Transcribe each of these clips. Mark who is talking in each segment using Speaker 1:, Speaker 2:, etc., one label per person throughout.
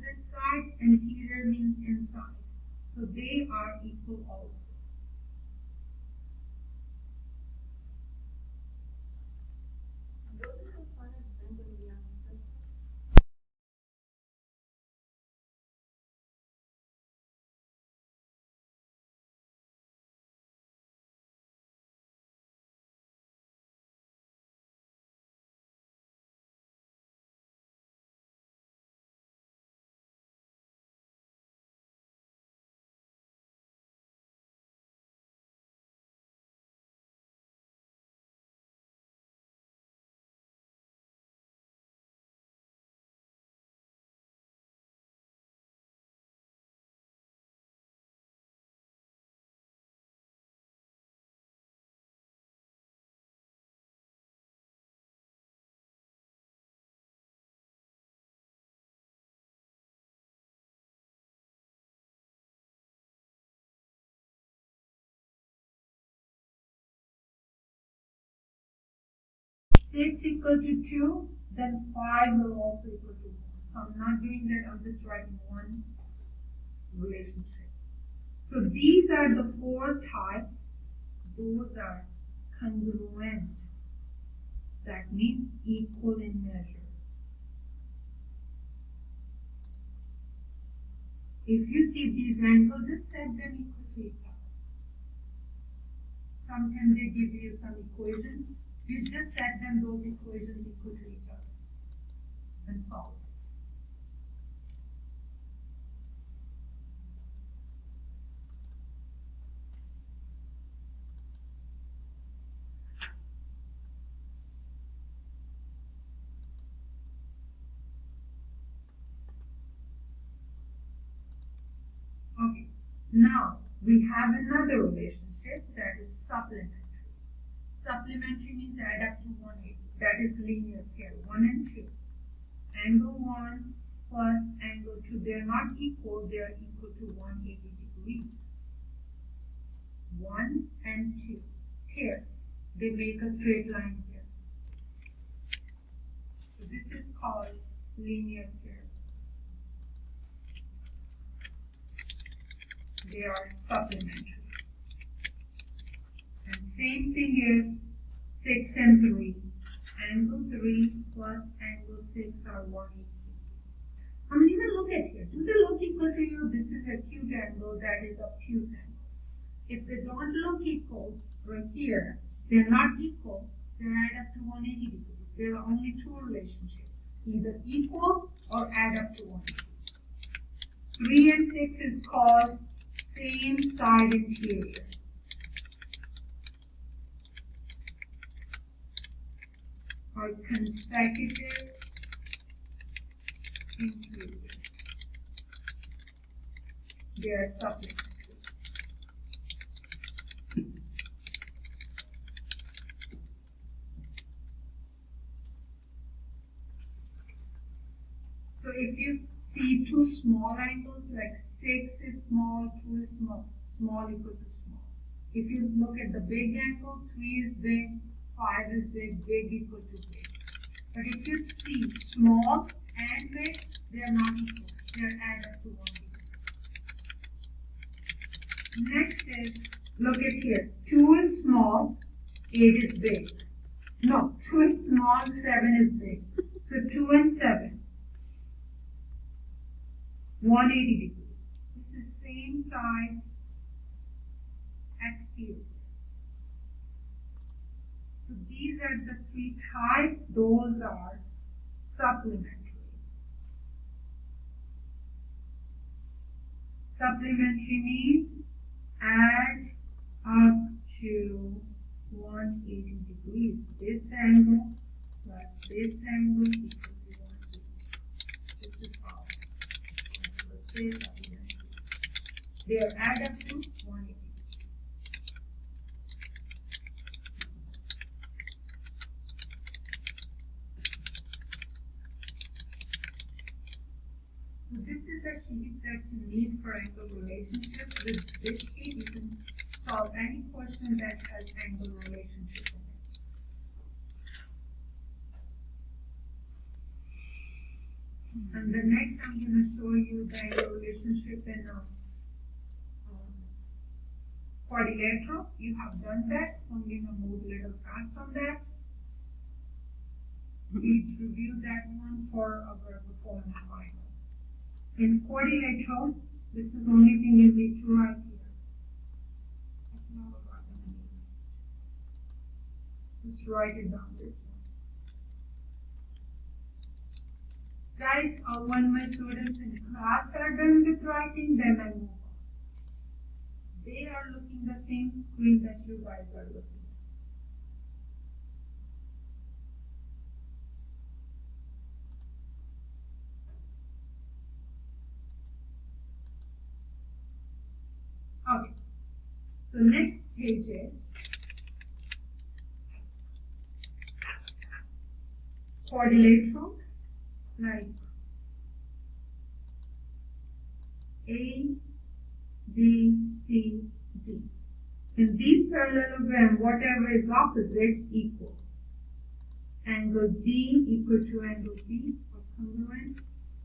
Speaker 1: opposite side, anterior means inside. So they are equal also. Six equal to 2, then 5 will also equal to 1. So I'm not doing that, I'm just writing one relationship. So these are the 4 types. Those are congruent. That means equal in measure. If you see these angles, just set them equal to each other. Sometimes they give you some equations. You just set them those equations equal to each other and solve it. Okay, now we have another relationship that is supplementary. Supplementary means add up to 180. That is linear pair, 1 and 2. Angle 1 plus angle 2, they are not equal, they are equal to 180 degrees. 1 and 2, here, they make a straight line here. So this is called linear pair. They are supplementary. And same thing is 6 and 3. Angle 3 plus angle 6 are 180. I mean, even look at here. Do they look equal to you? This is acute angle, that is obtuse angle. If they don't look equal right here, they're not equal, they add up to 180 degrees. There are only 2 relationships, either equal or add up to 180. 3 and 6 is called same side interior. Or consecutive interior. They are supplementary. So if you see 2 small angles, like 6 is small, 2 is small, small equal to small. If you look at the big angle, 3 is big, 5 is big, big equal to big. But if you see small and big, they are not equal. They are add up to 180. Next is, look at here. 2 is small, 8 is big. No, 2 is small, 7 is big. So 2 and 7. 180 degrees. This is same side exterior. So these are the 3 types. Those are supplementary. Supplementary means add up to 180 degrees. This angle plus this angle equals to 180. This is how. They are add up to 180. So this is a sheet that you need for angle relationships. With this sheet, you can solve any question that has angle relationship in it. And the next I'm going to show you the angle relationship in quadrilateral. You have done that, so I'm going to move a little fast on that. We reviewed that one for our performance final. In quadrilateral, this is the only thing you need to write here. Just write it down this one. Guys, when my students in class are done with writing, then I move on. They are looking the same screen that you guys are looking at. Okay. So next page is quadrilaterals, like A, B, C, D. In these parallelogram, whatever is opposite equal. Angle D equal to angle B or congruent.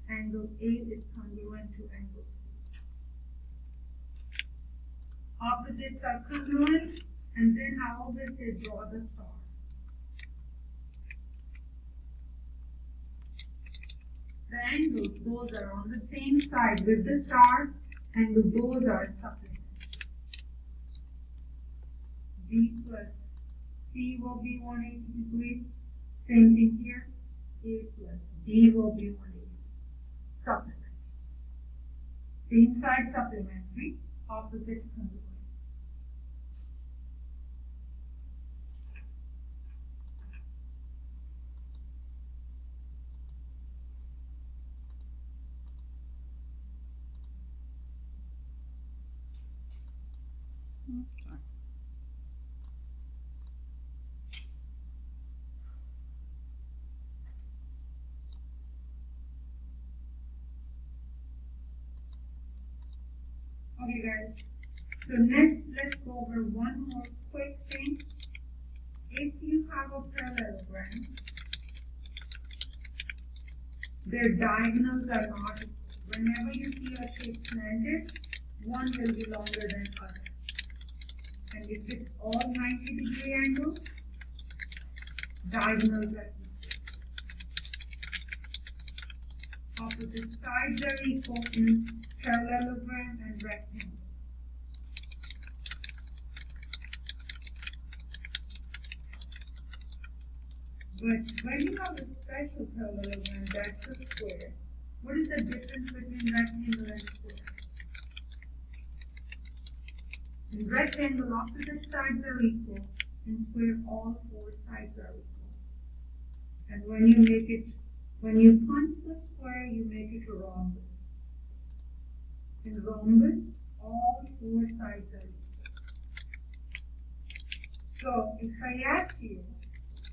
Speaker 1: Angle A is congruent to angle C. Opposites are congruent, and then I always say draw the star. The angles, those are on the same side with the star, and those are supplementary. B plus C will be 180 degrees. Same thing here. A plus D will be 180. Supplementary. Same side supplementary, opposite congruent. Okay guys, so next let's go over one more quick thing. If you have a parallelogram, their diagonals are not equal. Whenever you see a shape slanted, one will be longer than other. And if it's all 90-degree angles, diagonals are equal. Opposite sides are equal in parallelogram and rectangle. But when you have a special parallelogram that's a square, what is the difference between rectangle and square? In rectangle, opposite sides are equal. In square, all four sides are equal. And when you punch the square, you make it a rhombus. In rhombus, all four sides are equal. So, if I ask you,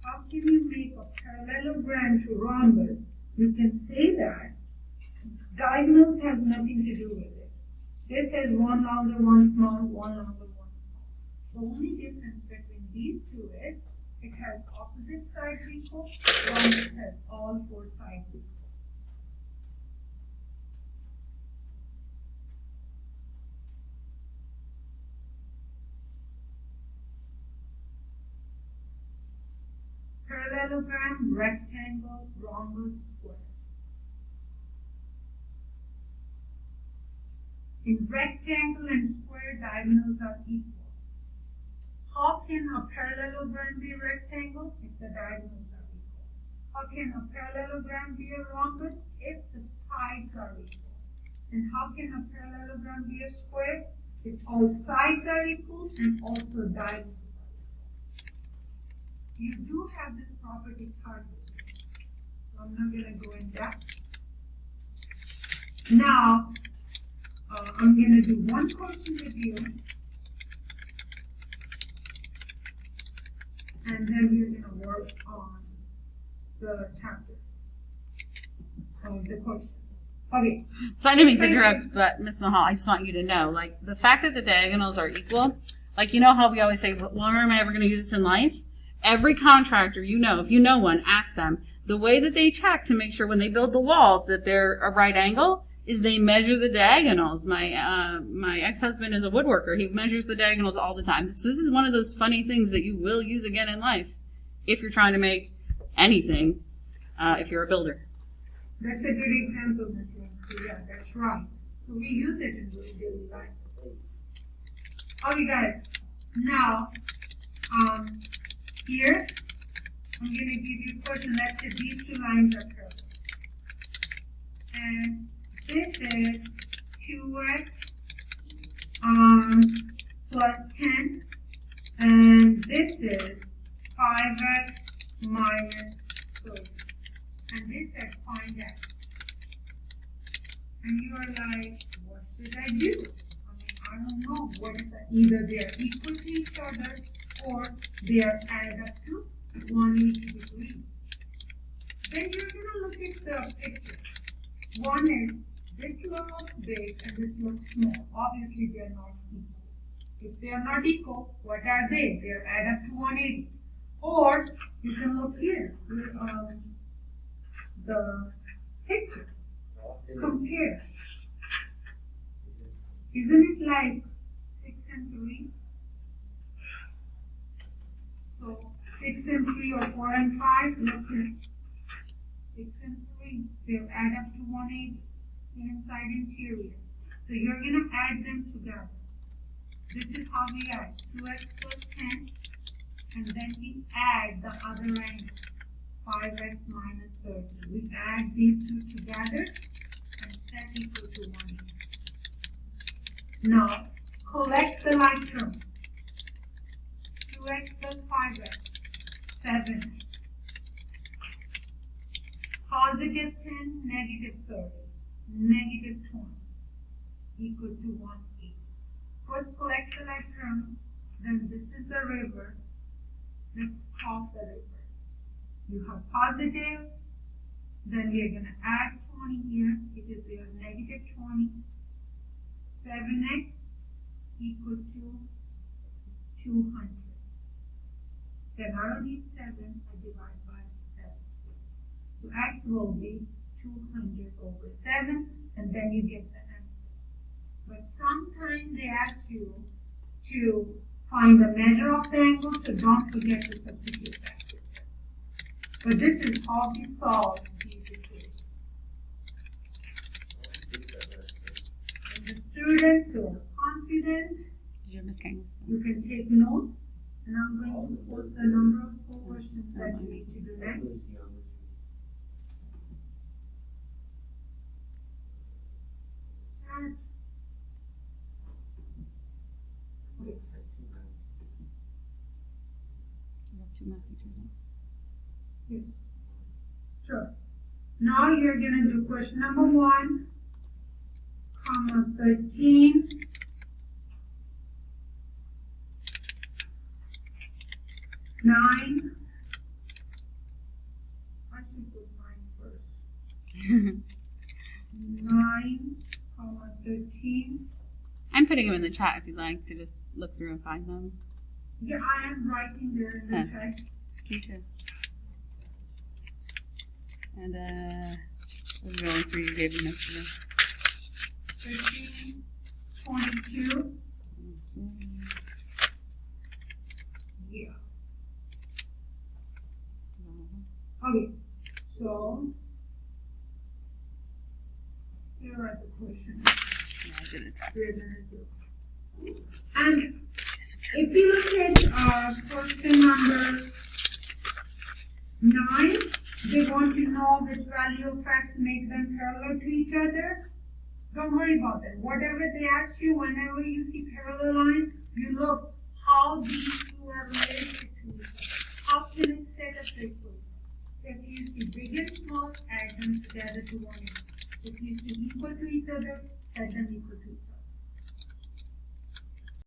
Speaker 1: how can you make a parallelogram to rhombus? You can say that diagonals has nothing to do with it. This has one longer, one small, one longer, one small. The only difference between these two is it has opposite sides equal, rhombus has all four sides equal. Parallelogram, rectangle, rhombus, square. In rectangle and square, diagonals are equal. How can a parallelogram be a rectangle if the diagonals are equal? How can a parallelogram be a rhombus if the sides are equal? And how can a parallelogram be a square if all sides are equal and also diagonals are equal? You do have this property card with you, so I'm not going to go in depth. Now, I'm going to do one question with you, and then we're going to work on the chapter of the question. Okay.
Speaker 2: So I didn't mean to interrupt, but Ms. Mahal, I just want you to know, like, the fact that the diagonals are equal, like, you know how we always say, well, am I ever going to use this in life? Every contractor, you know, if you know one, ask them, the way that they check to make sure when they build the walls that they're a right angle is they measure the diagonals. My ex-husband is a woodworker. He measures the diagonals all the time. This is one of those funny things that you will use again in life if you're trying to make anything, if you're a builder.
Speaker 1: That's a good example, Ms. Lindsay. Yeah, that's right. So we use it in daily life. Okay, guys. Now, here, I'm going to give you a question. Let's say these two lines are parallel. And this is 2x plus 10. And this is 5x minus 30. And this says find x. And you are like, what should I do? I don't know. What is that? Either they are equal to each other or they are added up to 180 degrees. Then you're going to look at the picture. One is this looks big and this looks small. Obviously, they are not equal. If they are not equal, what are they? They are added up to 180. Or you can look here. The picture. Compare. Isn't it like 6 and 3? So 6 and 3 or 4 and 5, look here. 6 and 3, they'll add up to 180 inside interior. So you're going to add them together. This is how we add 2x plus 10, and then we add the other angle, 5x minus 30. We add these two together and set equal to 180. Now, collect the like terms. 2x plus 5x, 7x. Positive 10, negative 30, negative 20, equal to 180. First collect the like terms, then this is the river. Let's cross the river. You have positive, then we are going to add 20 here, because we have negative 20. 7x equal to 200. Then I don't need 7, I divide by 7. So x will be 200 over 7, and then you get the answer. But sometimes they ask you to find the measure of the angle, so don't forget to substitute that. But this is how we solve these equations. And the students who are confident, you can take notes, and I'm going to post the number of questions that you need to do next. Yes. Sure. Now you're going to do question number 1, comma 13. Nine. I should put 9 first. 9, comma 13.
Speaker 2: I'm putting them in the chat if you'd like to just look through and find them.
Speaker 1: Yeah, I am writing there in the chat.
Speaker 2: Me too. And those are the only 3 you gave me yesterday.
Speaker 1: 13, 22. Yeah. Okay, so here are the questions we're going to do. And if you look at question number 9, they want to know which value of x make them parallel to each other. Don't worry about that. Whatever they ask you, whenever you see parallel lines, you look how these two are related to each other. How can it set up the equation? If you see big and small, add them together to 180. If you see equal to each other, add them equal to each other.